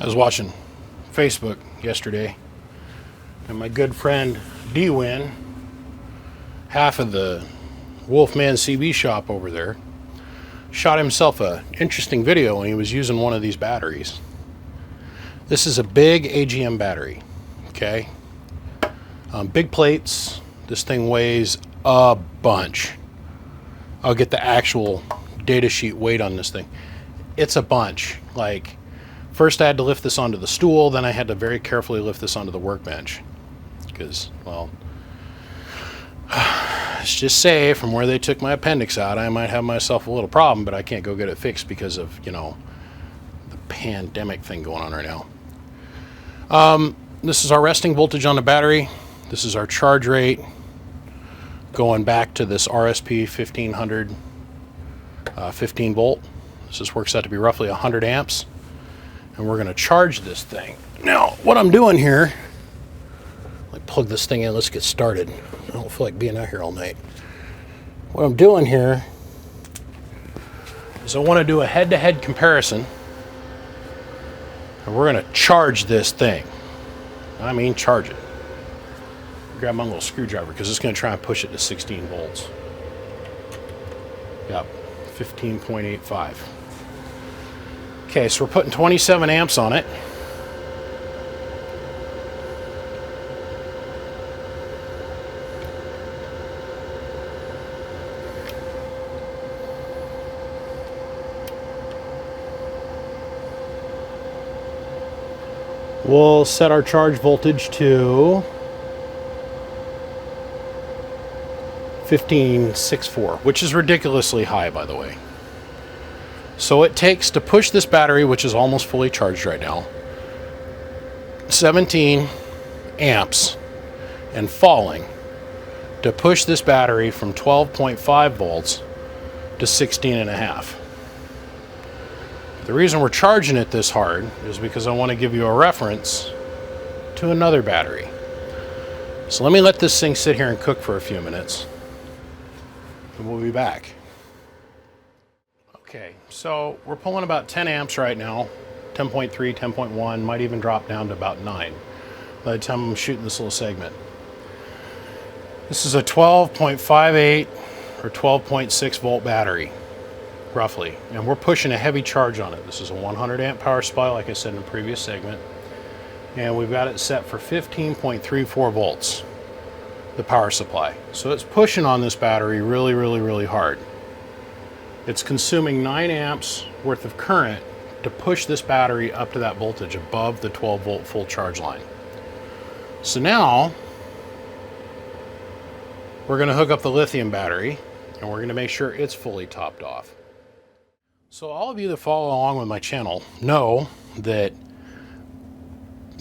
I was watching Facebook yesterday, and my good friend D-Win, half of the Wolfman CB shop over there, shot himself an interesting video when he was using one of these batteries. This is a big AGM battery, okay? Big plates. This thing weighs a bunch. I'll get the actual data sheet weight on this thing. It's a bunch. Like, first I had to lift this onto the stool, then I had to very carefully lift this onto the workbench. Because, well, let's just say from where they took my appendix out, I might have myself a little problem, but I can't go get it fixed because of, you know, the pandemic thing going on right now. This is our resting voltage on the battery. This is our charge rate going back to this RSP 1500 15 volt. This just works out to be roughly 100 amps. And we're going to charge this thing. Now, what I'm doing here, like plug this thing in, let's get started. I don't feel like being out here all night. What I'm doing here is I want to do a head-to-head comparison. And we're going to charge this thing. I mean, charge it. Grab my little screwdriver because it's going to try and push it to 16 volts. Yep, 15.85. Okay, so we're putting 27 amps on it. We'll set our charge voltage to 15.64, which is ridiculously high, by the way. So it takes to push this battery, which is almost fully charged right now, 17 amps and falling to push this battery from 12.5 volts to 16.5. The reason we're charging it this hard is because I want to give you a reference to another battery. So let me let this thing sit here and cook for a few minutes, and we'll be back. Okay, so we're pulling about 10 amps right now, 10.3, 10.1, might even drop down to about 9 by the time I'm shooting this little segment. This is a 12.58 or 12.6 volt battery, roughly, and we're pushing a heavy charge on it. This is a 100 amp power supply, like I said in the previous segment, and we've got it set for 15.34 volts, the power supply. So it's pushing on this battery really, really, really hard. It's consuming 9 amps worth of current to push this battery up to that voltage above the 12 volt full charge line. So now we're going to hook up the lithium battery and we're going to make sure it's fully topped off. So all of you that follow along with my channel know that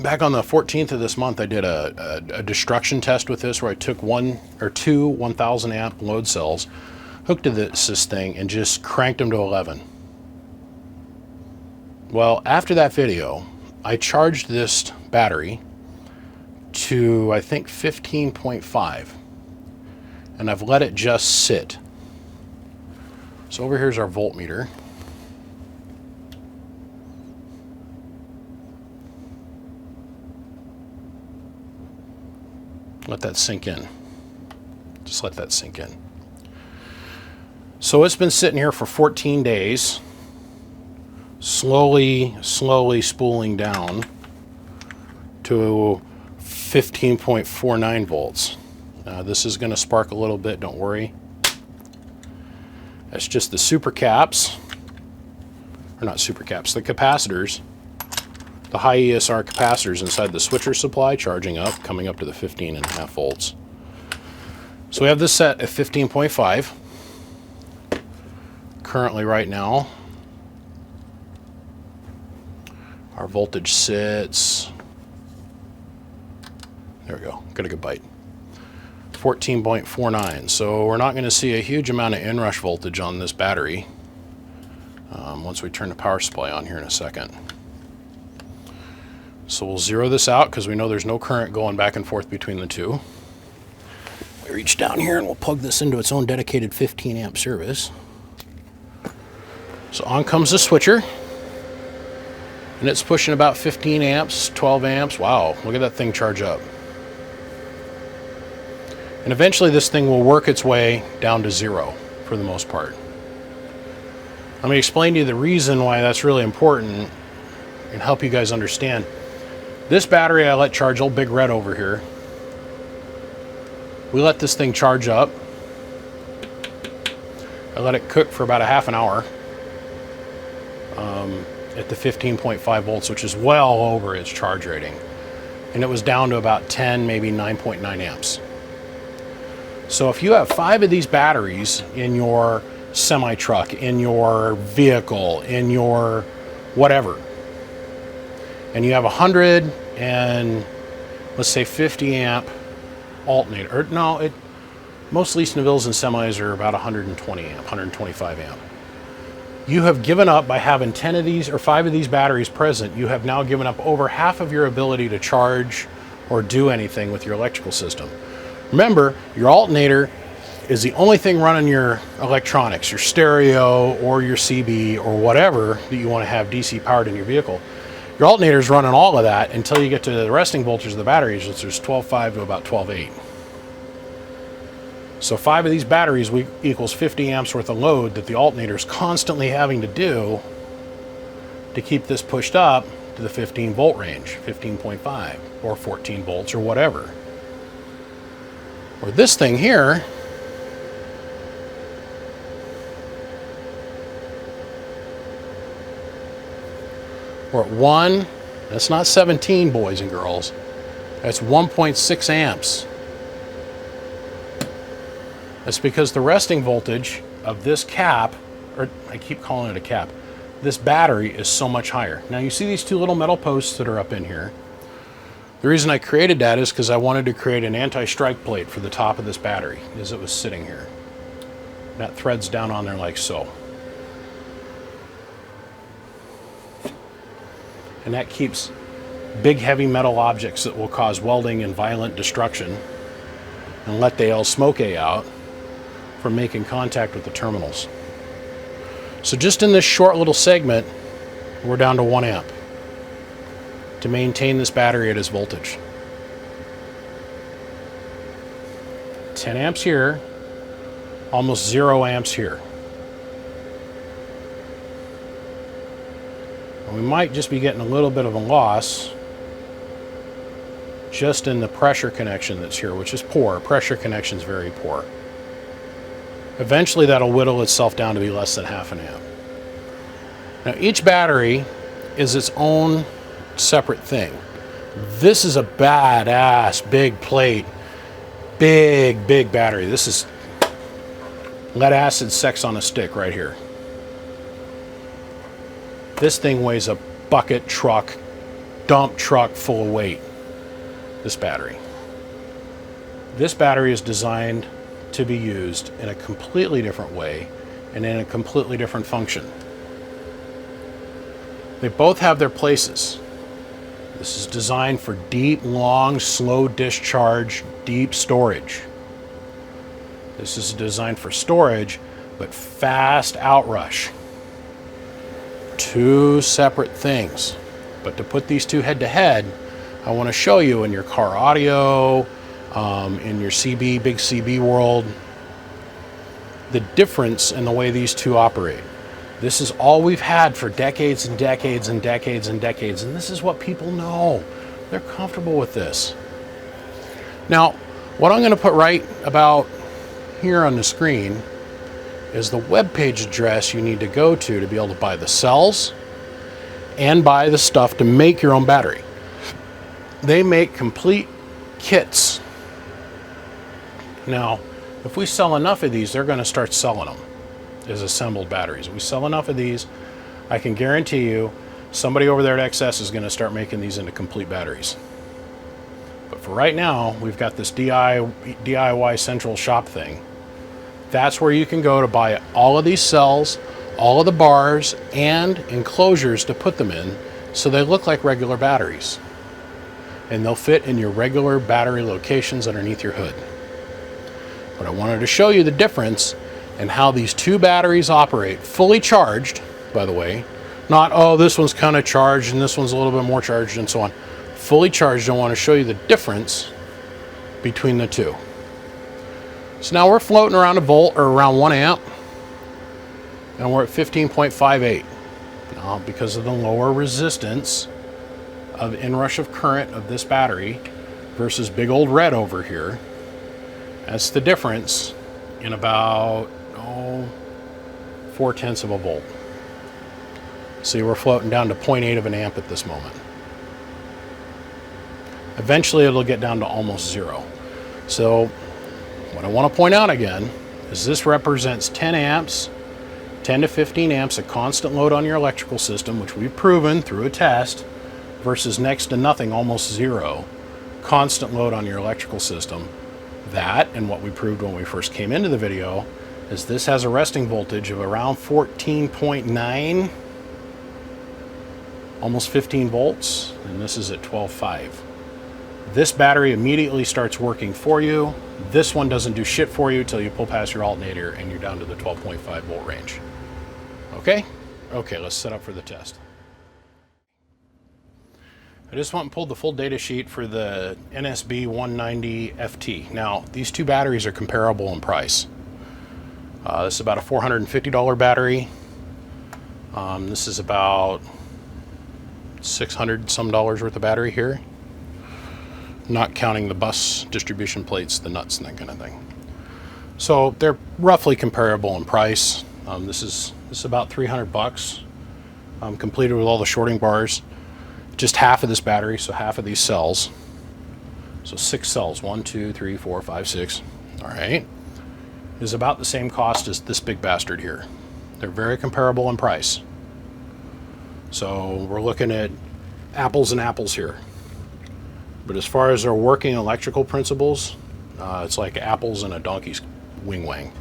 back on the 14th of this month I did a destruction test with this where I took two 1000 amp load cells, hooked to this thing, and just cranked them to 11. Well, after that video, I charged this battery to, I think, 15.5, and I've let it just sit. So over here's our voltmeter. Let that sink in. Just let that sink in. So it's been sitting here for 14 days, slowly spooling down to 15.49 volts. This is going to spark a little bit, don't worry. That's just the super caps, or not super caps, the capacitors, the high ESR capacitors inside the switcher supply charging up, coming up to the 15.5 volts. So we have this set at 15.5. Currently right now our voltage sits, there we go, got a good bite, 14.49. so we're not going to see a huge amount of inrush voltage on this battery once we turn the power supply on here in a second. So we'll zero this out because we know there's no current going back and forth between the two. We reach down here and we'll plug this into its own dedicated 15 amp service. So on comes the switcher. and it's pushing about 15 amps, 12 amps. Wow, look at that thing charge up. And eventually this thing will work its way down to 0 for the most part. Let me explain to you the reason why that's really important and help you guys understand. This battery I let charge, old Big Red over here. We let this thing charge up. I let it cook for about a half an hour at the 15.5 volts, which is well over its charge rating. And it was down to about 10, maybe 9.9 amps. So if you have 5 of these batteries in your semi-truck, in your vehicle, in your whatever, and you have 100 and let's say 50 amp alternator, or no, most lease Navilles and semis are about 120 amp, 125 amp. You have given up by having 10 of these or 5 of these batteries present. You have now given up over half of your ability to charge or do anything with your electrical system. Remember, your alternator is the only thing running your electronics, your stereo or your CB or whatever that you want to have DC powered in your vehicle. Your alternator is running all of that until you get to the resting voltage of the batteries, which is 12.5 to about 12.8. So 5 of these batteries equals 50 amps worth of load that the alternator is constantly having to do to keep this pushed up to the 15 volt range, 15.5 or 14 volts or whatever. Or this thing here, we're at 1, that's not 17, boys and girls, that's 1.6 amps. That's because the resting voltage of this cap, or I keep calling it a cap, this battery is so much higher. Now you see these 2 little metal posts that are up in here. The reason I created that is because I wanted to create an anti-strike plate for the top of this battery as it was sitting here. That threads down on there like so. And that keeps big heavy metal objects that will cause welding and violent destruction and let the El Smoke out from making contact with the terminals. So just in this short little segment, we're down to 1 amp to maintain this battery at its voltage. 10 amps here, almost 0 amps here. And we might just be getting a little bit of a loss just in the pressure connection that's here, which is poor. Pressure connection is very poor. Eventually that'll whittle itself down to be less than half an amp. Now each battery is its own separate thing. This is a badass big plate, big battery. This is lead acid sex on a stick right here. This thing weighs a bucket truck, dump truck full of weight. This battery. This battery is designed to be used in a completely different way and in a completely different function. They both have their places. This is designed for deep, long, slow discharge, deep storage. This is designed for storage, but fast outrush. 2 separate things. But to put these 2 head to head, I want to show you in your car audio, in your CB, big CB world, the difference in the way these 2 operate. This is all we've had for decades and decades and decades and decades, and this is what people know. They're comfortable with this. Now, what I'm going to put right about here on the screen is the web page address you need to go to be able to buy the cells and buy the stuff to make your own battery. They make complete kits. Now, if we sell enough of these, they're going to start selling them as assembled batteries. If we sell enough of these, I can guarantee you somebody over there at XS is going to start making these into complete batteries. But for right now, we've got this DIY central shop thing. That's where you can go to buy all of these cells, all of the bars, and enclosures to put them in so they look like regular batteries. And they'll fit in your regular battery locations underneath your hood. But I wanted to show you the difference in how these 2 batteries operate, fully charged, by the way, Not, oh, this one's kind of charged and this one's a little bit more charged and so on. Fully charged, I want to show you the difference between the two. So now we're floating around a volt or around 1 amp, and we're at 15.58. Now, because of the lower resistance of inrush of current of this battery versus big old red over here, that's the difference in about 0.4 of a volt. See, we're floating down to 0.8 of an amp at this moment. Eventually it'll get down to almost zero. So what I want to point out again is this represents 10 amps, 10 to 15 amps of constant load on your electrical system, which we've proven through a test, versus next to nothing, almost zero, constant load on your electrical system. That, and what we proved when we first came into the video, is this has a resting voltage of around 14.9, almost 15 volts, and this is at 12.5. This battery immediately starts working for you. This one doesn't do shit for you till you pull past your alternator and you're down to the 12.5 volt range. Okay? Okay, let's set up for the test. I just went and pulled the full data sheet for the NSB 190 FT. Now, these two batteries are comparable in price. This is about a $450 battery. This is about $600 some worth of battery here, not counting the bus distribution plates, the nuts, and that kind of thing. So they're roughly comparable in price. This is about $300, completed with all the shorting bars. Just half of this battery, so half of these cells. So 6 cells, 1, 2, 3, 4, 5, 6. All right, is about the same cost as this big bastard here. They're very comparable in price. So we're looking at apples and apples here. But as far as their working electrical principles, it's like apples and a donkey's wing wang.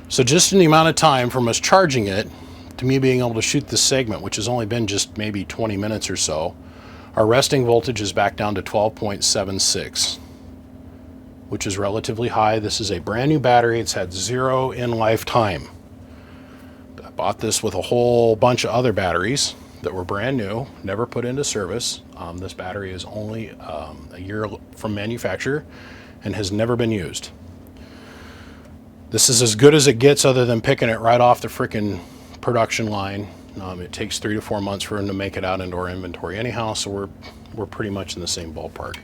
So just in the amount of time from us charging it to me being able to shoot this segment, which has only been just maybe 20 minutes or so, our resting voltage is back down to 12.76, which is relatively high. This is a brand new battery. It's had 0 in lifetime. I bought this with a whole bunch of other batteries that were brand new, never put into service. This battery is only a year from manufacture and has never been used. This is as good as it gets other than picking it right off the frickin' production line. It takes 3 to 4 months for them to make it out into our inventory anyhow, so we're pretty much in the same ballpark.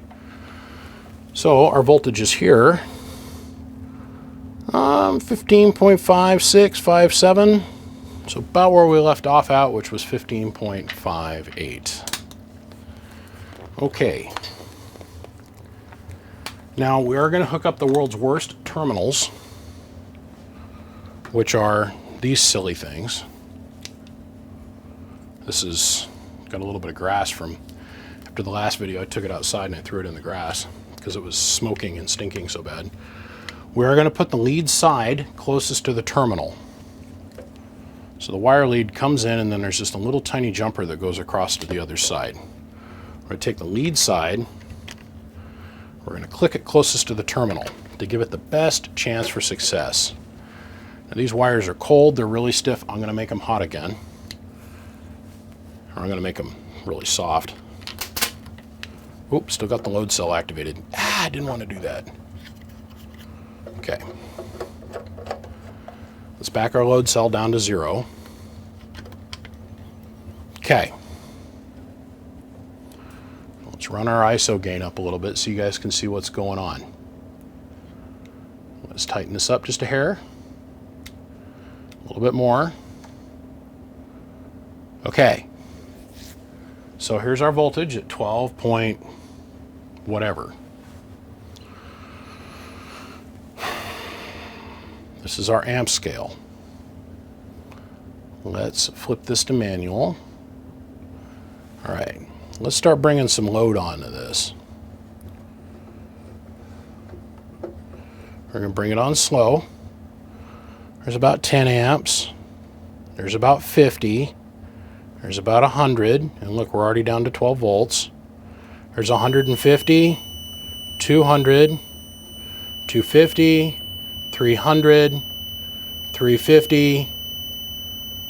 So our voltage is here, 15.5657. So about where we left off at, which was 15.58. Okay. Now we are going to hook up the world's worst terminals, which are these silly things. This is got a little bit of grass from after the last video. I took it outside and I threw it in the grass because it was smoking and stinking so bad. We are going to put the lead side closest to the terminal. So the wire lead comes in, and then there's just a little tiny jumper that goes across to the other side. We're going to take the lead side, we're going to click it closest to the terminal to give it the best chance for success. Now these wires are cold, they're really stiff. I'm going to make them hot again. Or I'm going to make them really soft. Oops, still got the load cell activated. I didn't want to do that. Okay. Let's back our load cell down to 0. Okay. Let's run our ISO gain up a little bit so you guys can see what's going on. Let's tighten this up just a hair. A little bit more. Okay. So here's our voltage at 12 point whatever. This is our amp scale. Let's flip this to manual. All right, let's start bringing some load onto this. We're going to bring it on slow. There's about 10 amps. There's about 50. There's about 100. And look, we're already down to 12 volts. There's 150, 200, 250, 300, 350,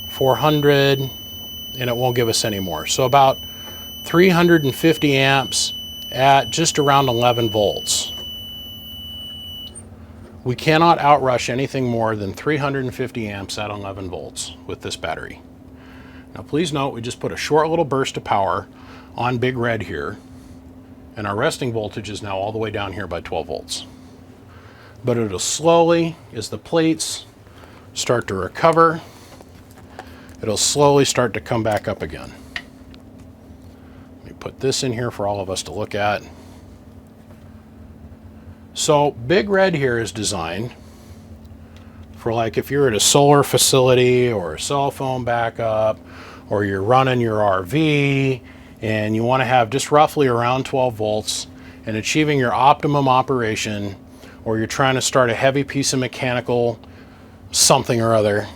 400, and it won't give us any more. So about 350 amps at just around 11 volts. We cannot outrush anything more than 350 amps at 11 volts with this battery. Now please note, we just put a short little burst of power on Big Red here, and our resting voltage is now all the way down here by 12 volts. But it'll slowly, as the plates start to recover, it'll slowly start to come back up again. Let me put this in here for all of us to look at. So Big Red here is designed for, like, if you're at a solar facility or a cell phone backup, or you're running your RV and you want to have just roughly around 12 volts and achieving your optimum operation, or you're trying to start a heavy piece of mechanical something or other.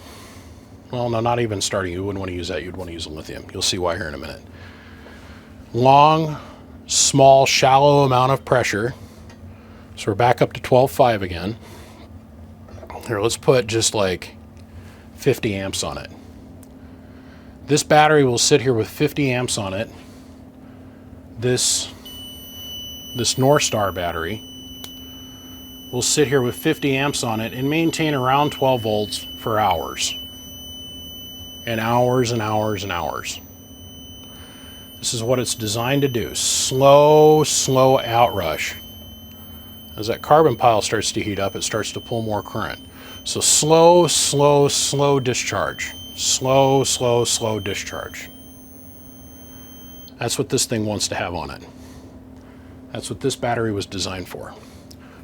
Well, no, not even starting. You wouldn't want to use that. You'd want to use a lithium. You'll see why here in a minute. Long, small, shallow amount of pressure. So we're back up to 12.5 again. Here, let's put just like 50 amps on it. This battery will sit here with 50 amps on it. This North Star battery will sit here with 50 amps on it and maintain around 12 volts for hours. And hours and hours and hours. This is what it's designed to do. Slow, slow outrush. As that carbon pile starts to heat up, it starts to pull more current. So slow, slow, slow discharge. Slow, slow, slow discharge. That's what this thing wants to have on it. That's what this battery was designed for.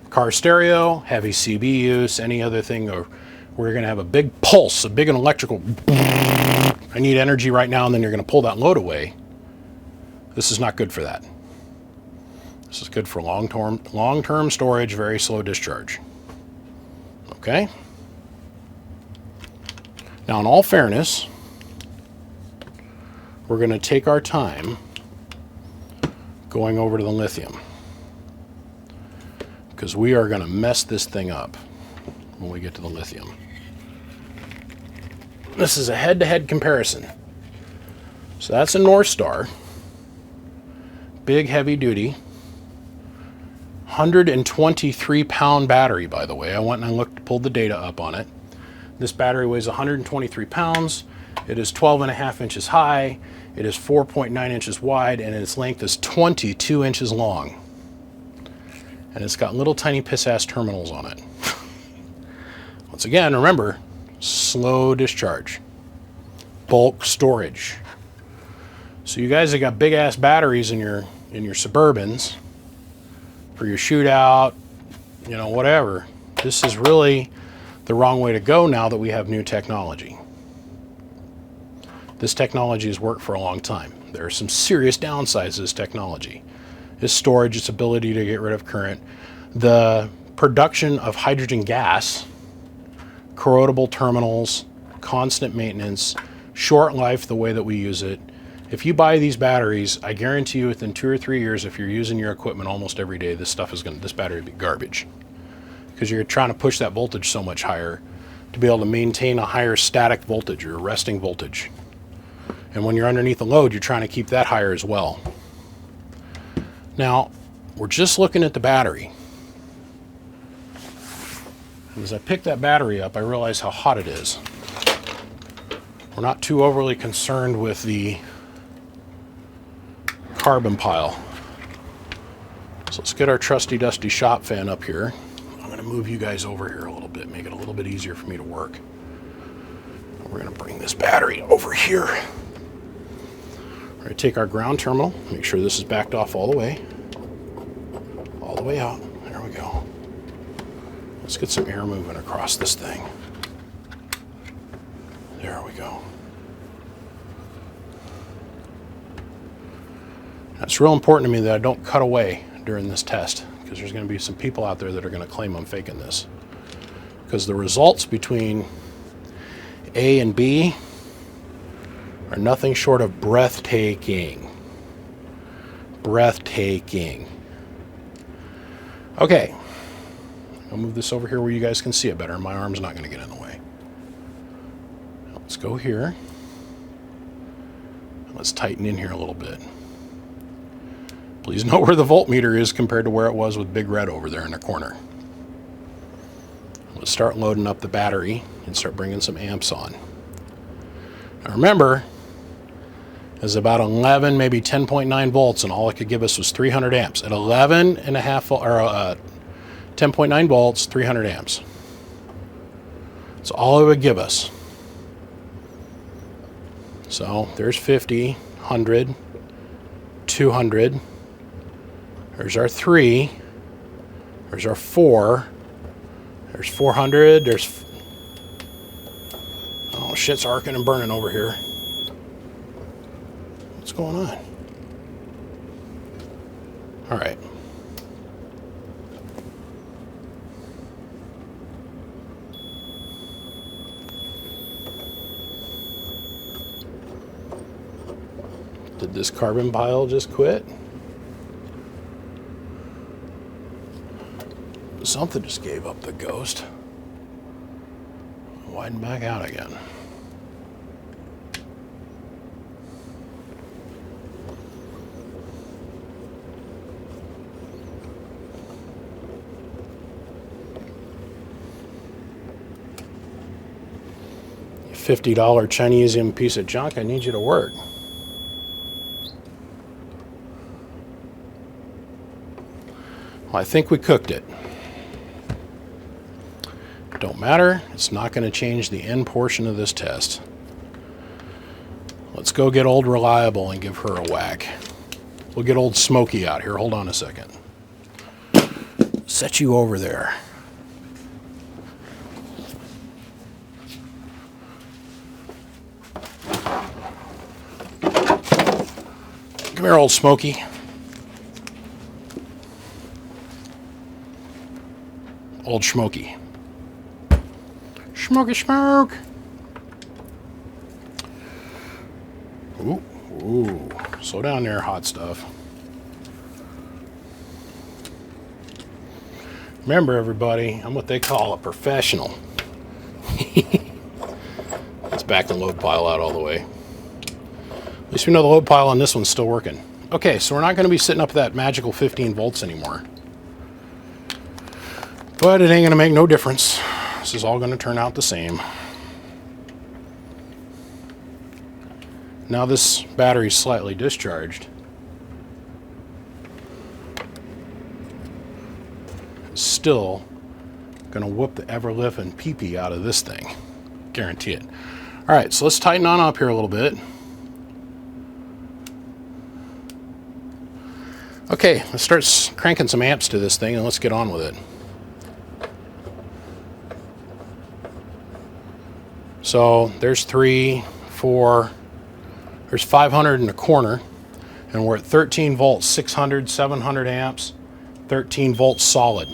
Car stereo, heavy CB use, any other thing, or we're going to have a big pulse, a big electrical, I need energy right now, and then you're going to pull that load away. This is not good for that. This is good for long-term storage, very slow discharge. Okay? Now, in all fairness, we're going to take our time going over to the lithium, because we are going to mess this thing up when we get to the lithium. This is a head-to-head comparison. So that's a North Star. Big, heavy-duty. 123-pound battery, by the way. I went and I pulled the data up on it. This battery weighs 123 pounds. It is 12.5 inches high. It is 4.9 inches wide, and its length is 22 inches long. And it's got little tiny piss-ass terminals on it. Once again, remember, slow discharge. Bulk storage. So you guys that got big-ass batteries in your Suburbans, for your shootout, you know, whatever, this is really the wrong way to go now that we have new technology. This technology has worked for a long time. There are some serious downsides to this technology. Its storage, its ability to get rid of current, the production of hydrogen gas, corrodable terminals, constant maintenance, short life the way that we use it. If you buy these batteries, I guarantee you within 2 or 3 years, if you're using your equipment almost every day, this battery will be garbage. Because you're trying to push that voltage so much higher to be able to maintain a higher static voltage or resting voltage. And when you're underneath a load, you're trying to keep that higher as well. Now, we're just looking at the battery. And as I pick that battery up, I realize how hot it is. We're not too overly concerned with the carbon pile. So let's get our trusty dusty shop fan up here. I'm going to move you guys over here a little bit, make it a little bit easier for me to work. We're going to bring this battery over here. We're going to take our ground terminal, make sure this is backed off all the way out. There we go. Let's get some air moving across this thing. There we go. It's real important to me that I don't cut away during this test, because there's going to be some people out there that are going to claim I'm faking this. Because the results between A and B are nothing short of breathtaking. Breathtaking. Okay. I'll move this over here where you guys can see it better. My arm's not going to get in the way. Let's go here. Let's tighten in here a little bit. Please know where the voltmeter is compared to where it was with Big Red over there in the corner. Let's start loading up the battery and start bringing some amps on. Now remember, it's about 11, maybe 10.9 volts, and all it could give us was 300 amps. At 11.5 or 10.9 volts, 300 amps. That's all it would give us. So there's 50, 100, 200. There's our 3. There's our 4. There's 400. There's... Oh, shit's arcing and burning over here. What's going on? All right. Did this carbon pile just quit? Something just gave up the ghost. Widen back out again. You $50 Chinesium piece of junk, I need you to work. Well, I think we cooked it. Don't matter, it's not going to change the end portion of this test. Let's go get old Reliable and give her a whack. We'll get old Smoky out here. Hold on a second. Set you over there. Come here, old Smoky. Old Smoky. Smoky smoke. Ooh, ooh. Slow down there, hot stuff. Remember, everybody, I'm what they call a professional. Let's back the load pile out all the way. At least we know the load pile on this one's still working. Okay, so we're not going to be sitting up at that magical 15 volts anymore. But it ain't going to make no difference. This is all going to turn out the same. Now this battery's slightly discharged. It's still going to whoop the ever-living pee-pee out of this thing. Guarantee it. All right, so let's tighten on up here a little bit. Okay, let's start cranking some amps to this thing and let's get on with it. So there's 3, 4, there's 500 in the corner, and we're at 13 volts, 600, 700 amps, 13 volts solid.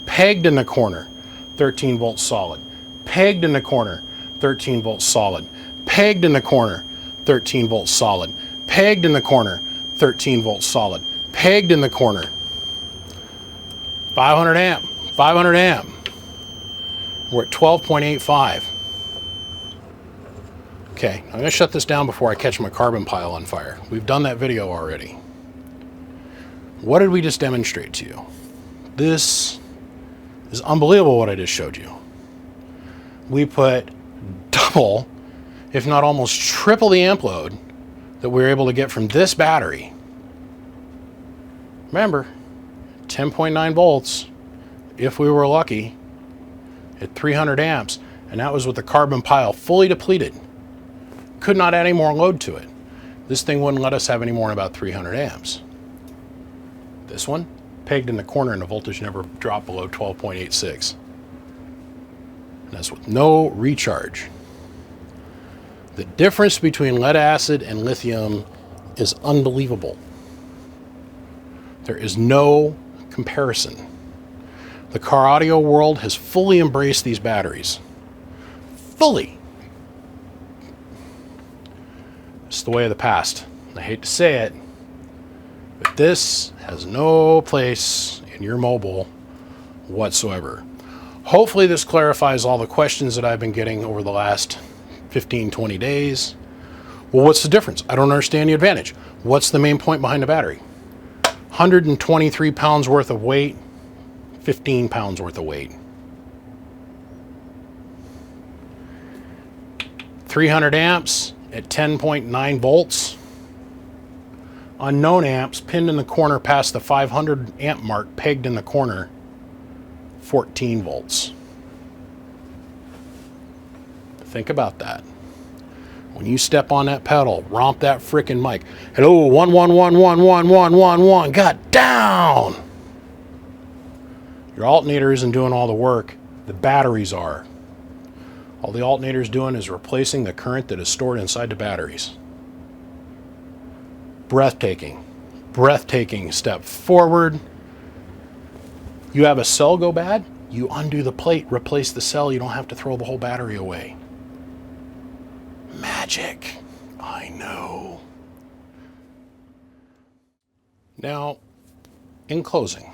Pegged in the corner, 13 volts solid. Pegged in the corner, 13 volts solid. Pegged in the corner, 13 volts solid. Pegged in the corner, 13 volts solid. Pegged in the corner. 500 amp, 500 amp. We're at 12.85. Okay, I'm going to shut this down before I catch my carbon pile on fire. We've done that video already. What did we just demonstrate to you? This is unbelievable what I just showed you. We put double, if not almost triple the amp load that we were able to get from this battery. Remember, 10.9 volts, if we were lucky, at 300 amps, and that was with the carbon pile fully depleted. Could not add any more load to it. This thing wouldn't let us have any more than about 300 amps. This one, pegged in the corner and the voltage never dropped below 12.86. And that's with no recharge. The difference between lead acid and lithium is unbelievable. There is no comparison. The car audio world has fully embraced these batteries. Fully. It's the way of the past. I hate to say it, but this has no place in your mobile whatsoever. Hopefully this clarifies all the questions that I've been getting over the last 15, 20 days. Well, what's the difference? I don't understand the advantage. What's the main point behind the battery? 123 pounds worth of weight, 15 pounds worth of weight. 300 amps at 10.9 volts. Unknown amps pinned in the corner past the 500 amp mark, pegged in the corner, 14 volts. Think about that. When you step on that pedal, romp that frickin' mic. Hello, 111111111. Got down. Your alternator isn't doing all the work. The batteries are. All the alternator is doing is replacing the current that is stored inside the batteries. Breathtaking. Breathtaking step forward. You have a cell go bad, you undo the plate, replace the cell. You don't have to throw the whole battery away. Magic. I know. Now, in closing,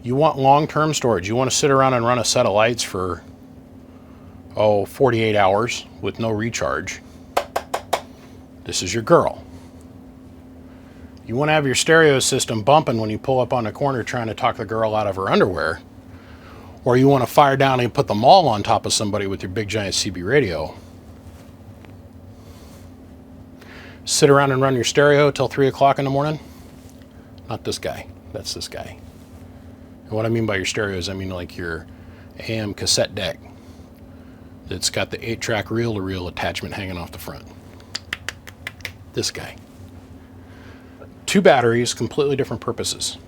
you want long-term storage. You want to sit around and run a set of lights for 48 hours with no recharge. This is your girl. You want to have your stereo system bumping when you pull up on the corner trying to talk the girl out of her underwear. Or you want to fire down and put them all on top of somebody with your big giant CB radio. Sit around and run your stereo till 3 o'clock in the morning. Not this guy. That's this guy. And what I mean by your stereo is I mean like your AM cassette deck that's got the 8-track reel-to-reel attachment hanging off the front. This guy. 2 batteries, completely different purposes.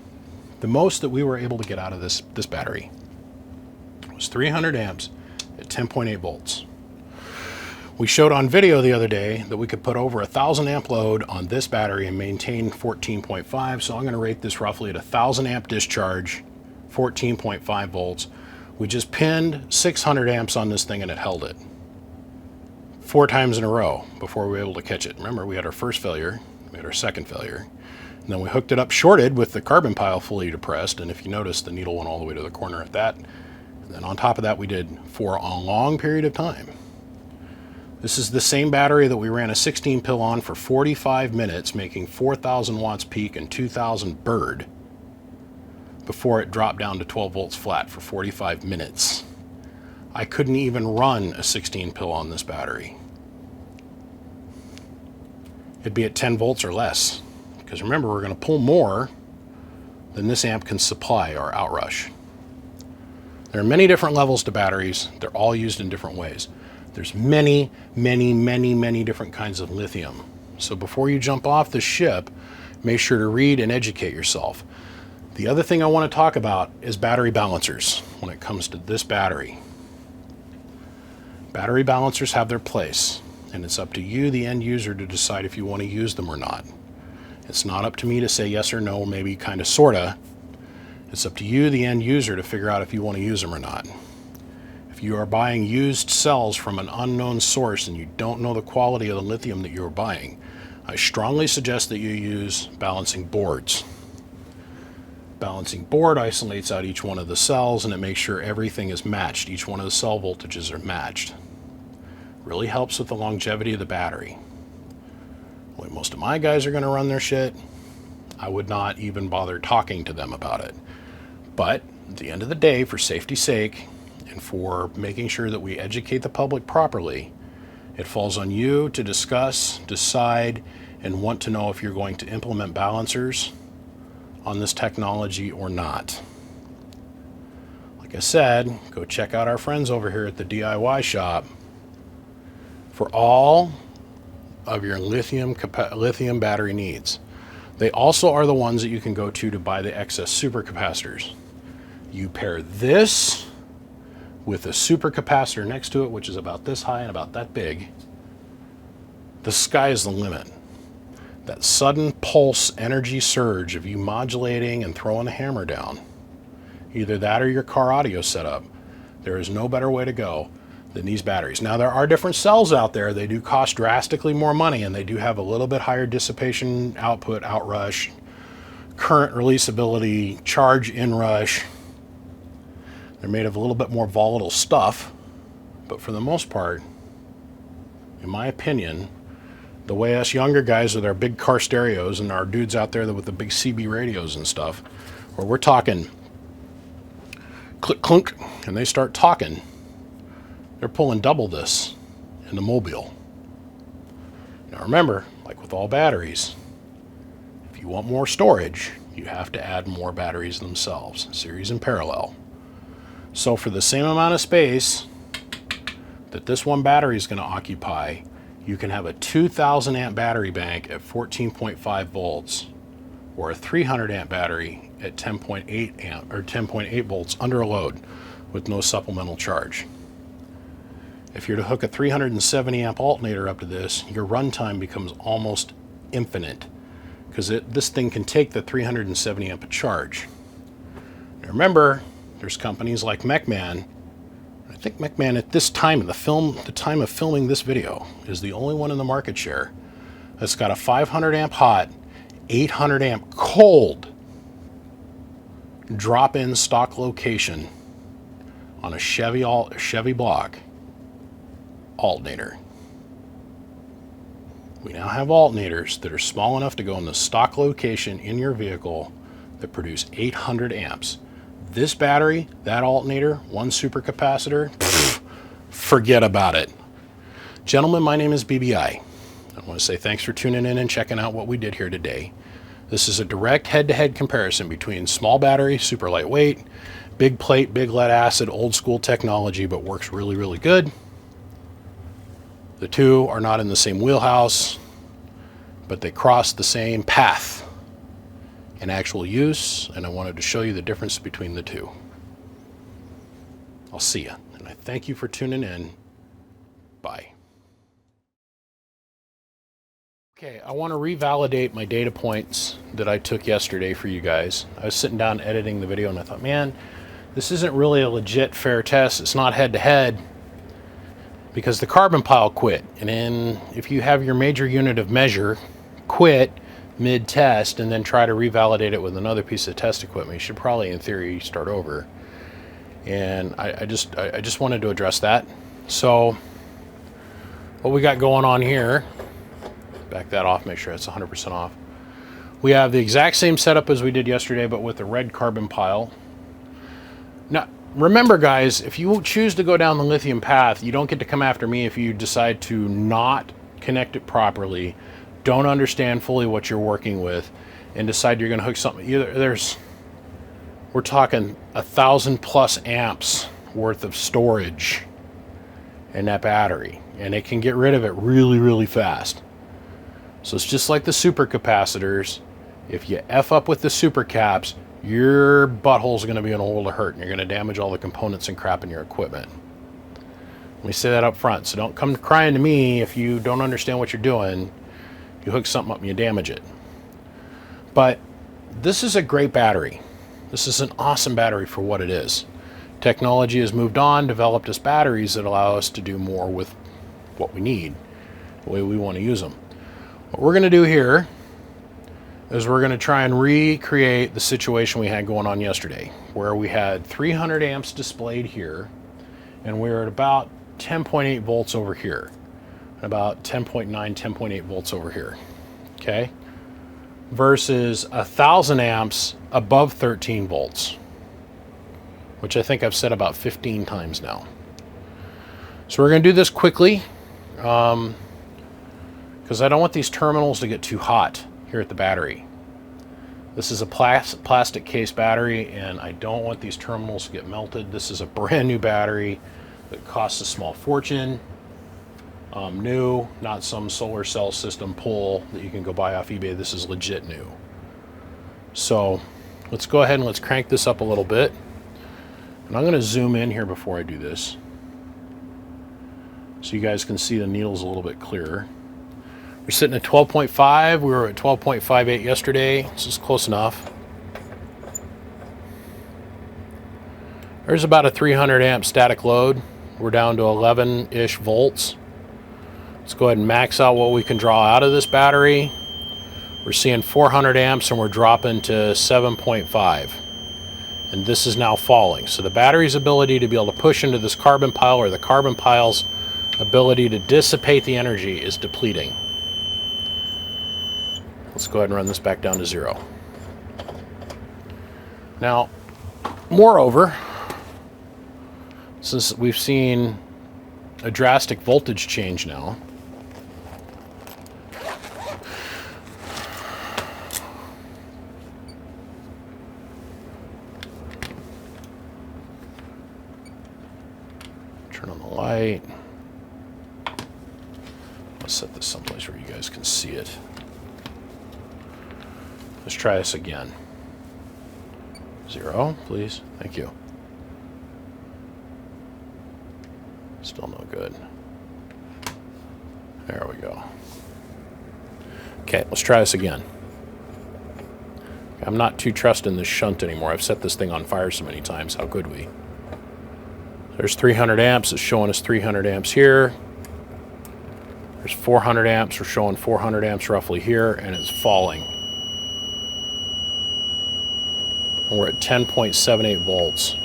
The most that we were able to get out of this battery was 300 amps at 10.8 volts. We showed on video the other day that we could put over 1,000 amp load on this battery and maintain 14.5, so I'm going to rate this roughly at 1,000 amp discharge, 14.5 volts. We just pinned 600 amps on this thing and it held it 4 times in a row before we were able to catch it. Remember, we had our first failure, we had our second failure, and then we hooked it up shorted with the carbon pile fully depressed, and if you notice, the needle went all the way to the corner at that. And then on top of that, we did for a long period of time. This is the same battery that we ran a 16 pill on for 45 minutes, making 4,000 watts peak and 2,000 bird before it dropped down to 12 volts flat for 45 minutes. I couldn't even run a 16 pill on this battery. It'd be at 10 volts or less. Because remember, we're going to pull more than this amp can supply or outrush. There are many different levels to batteries. They're all used in different ways. There's many different kinds of lithium. So before you jump off the ship, make sure to read and educate yourself. The other thing I want to talk about is battery balancers when it comes to this battery. Battery balancers have their place, and it's up to you, the end user, to decide if you want to use them or not. It's not up to me to say yes or no, maybe kind of, sorta. It's up to you, the end user, to figure out if you want to use them or not. If you are buying used cells from an unknown source and you don't know the quality of the lithium that you're buying, I strongly suggest that you use balancing boards. Balancing board isolates out each one of the cells and it makes sure everything is matched. Each one of the cell voltages are matched. Really helps with the longevity of the battery. The way most of my guys are going to run their shit, I would not even bother talking to them about it. But at the end of the day, for safety's sake and for making sure that we educate the public properly, it falls on you to discuss, decide, and want to know if you're going to implement balancers on this technology or not. Like I said, go check out our friends over here at the DIY shop for all of your lithium battery needs. They also are the ones that you can go to buy the excess supercapacitors. You pair this with a supercapacitor next to it, which is about this high and about that big. The sky is the limit. That sudden pulse energy surge of you modulating and throwing the hammer down, either that or your car audio setup, there is no better way to go than these batteries. Now, there are different cells out there. They do cost drastically more money, and they do have a little bit higher dissipation, output, outrush, current releasability, charge inrush. They're made of a little bit more volatile stuff, but for the most part, in in my opinion, the way us younger guys with our big car stereos and our dudes out there with the big CB radios and stuff, where we're talking click clunk and they start talking, they're pulling double this in the mobile. Now remember, like with all batteries, if you want more storage, you have to add more batteries themselves, series and parallel. So for the same amount of space that this one battery is going to occupy, you can have a 2,000 amp battery bank at 14.5 volts or a 300 amp battery at 10.8 amp or 10.8 volts under a load with no supplemental charge. If you're to hook a 370 amp alternator up to this, your runtime becomes almost infinite because this thing can take the 370 amp charge. Now remember, there's companies like MechMan. I think MechMan at this time in the time of filming this video, is the only one in the market share that's got a 500 amp hot, 800 amp cold drop-in stock location on a Chevy block alternator. We now have alternators that are small enough to go in the stock location in your vehicle that produce 800 amps. This battery, that alternator, one supercapacitor, forget about it. Gentlemen, my name is BBI. I want to say thanks for tuning in and checking out what we did here today. This is a direct head-to-head comparison between small battery, super lightweight, big plate, big lead acid, old school technology, but works really, really good. The two are not in the same wheelhouse, but they cross the same path in actual use, and I wanted to show you the difference between the two. I'll see you, and I thank you for tuning in. Bye. Okay, I want to revalidate my data points that I took yesterday for you guys. I was sitting down editing the video and I thought, man, this isn't really a legit fair test. It's not head-to-head because the carbon pile quit. And then if you have your major unit of measure quit mid-test and then try to revalidate it with another piece of test equipment, you should probably, in theory, start over. And I just wanted to address that. So what we got going on here, back that off, make sure it's 100% off. We have the exact same setup as we did yesterday, but with the red carbon pile. Now, remember guys, if you choose to go down the lithium path, you don't get to come after me if you decide to not connect it properly, don't understand fully what you're working with, and decide you're going to hook something. We're talking 1,000+ amps worth of storage in that battery, and it can get rid of it really, really fast. So it's just like the supercapacitors. If you F up with the supercaps, your butthole's going to be in a world of hurt, and you're going to damage all the components and crap in your equipment. Let me say that up front. So don't come crying to me if you don't understand what you're doing. You hook something up and you damage it. But this is a great battery. This is an awesome battery for what it is. Technology has moved on, developed us batteries that allow us to do more with what we need, the way we want to use them. What we're going to do here is we're going to try and recreate the situation we had going on yesterday, where we had 300 amps displayed here, and we were at about 10.8 volts over here, and about 10.9, 10.8 volts over here, okay? Versus 1,000 amps above 13 volts, which I think I've said about 15 times now. So we're going to do this quickly, because I don't want these terminals to get too hot here at the battery. This is a plastic case battery, and I don't want these terminals to get melted. This is a brand new battery that costs a small fortune. New, not some solar cell system pull that you can go buy off eBay. This is legit new. So let's go ahead and let's crank this up a little bit. And I'm going to zoom in here before I do this, so you guys can see the needles a little bit clearer. We're sitting at 12.5. We were at 12.58 yesterday. This is close enough. There's about a 300 amp static load. We're down to 11-ish volts. Let's go ahead and max out what we can draw out of this battery. We're seeing 400 amps and we're dropping to 7.5. And this is now falling. So the battery's ability to be able to push into this carbon pile, or the carbon pile's ability to dissipate the energy is depleting. Let's go ahead and run this back down to 0. Now, moreover, since we've seen a drastic voltage change now, turn on the light. Let's set this someplace where you guys can see it. Let's try this again. 0, please. Thank you. Still no good. There we go. Okay, let's try this again. I'm not too trusting this shunt anymore. I've set this thing on fire so many times. How could we? There's 300 amps. It's showing us 300 amps here. There's 400 amps. We're showing 400 amps roughly here, and it's falling. And we're at 10.78 volts.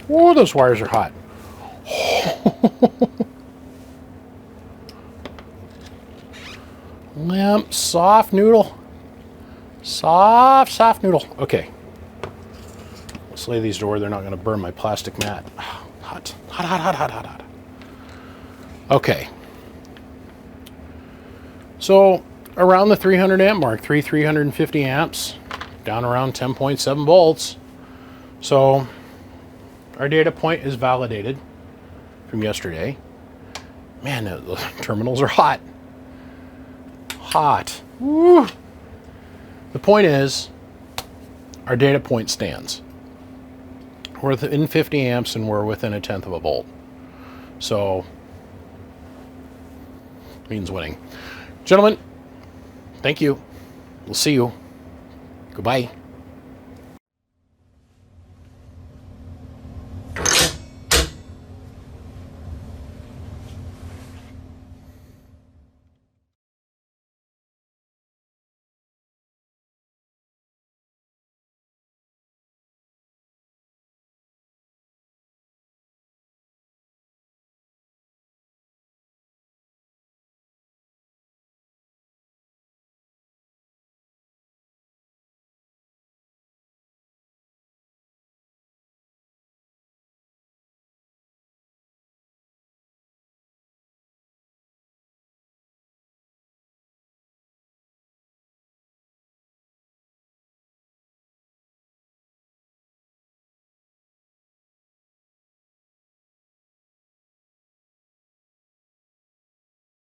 Whoa, those wires are hot. Limp, soft noodle. Soft noodle. Okay. Let's lay these to where they're not going to burn my plastic mat. Hot. Hot. Okay. So around the 300 amp mark, 350 amps, down around 10.7 volts. So our data point is validated from yesterday. Man, the terminals are hot. Hot. Woo. The point is, our data point stands. We're within 50 amps and we're within 1/10 of a volt. So, means winning. Gentlemen, thank you. We'll see you. Goodbye.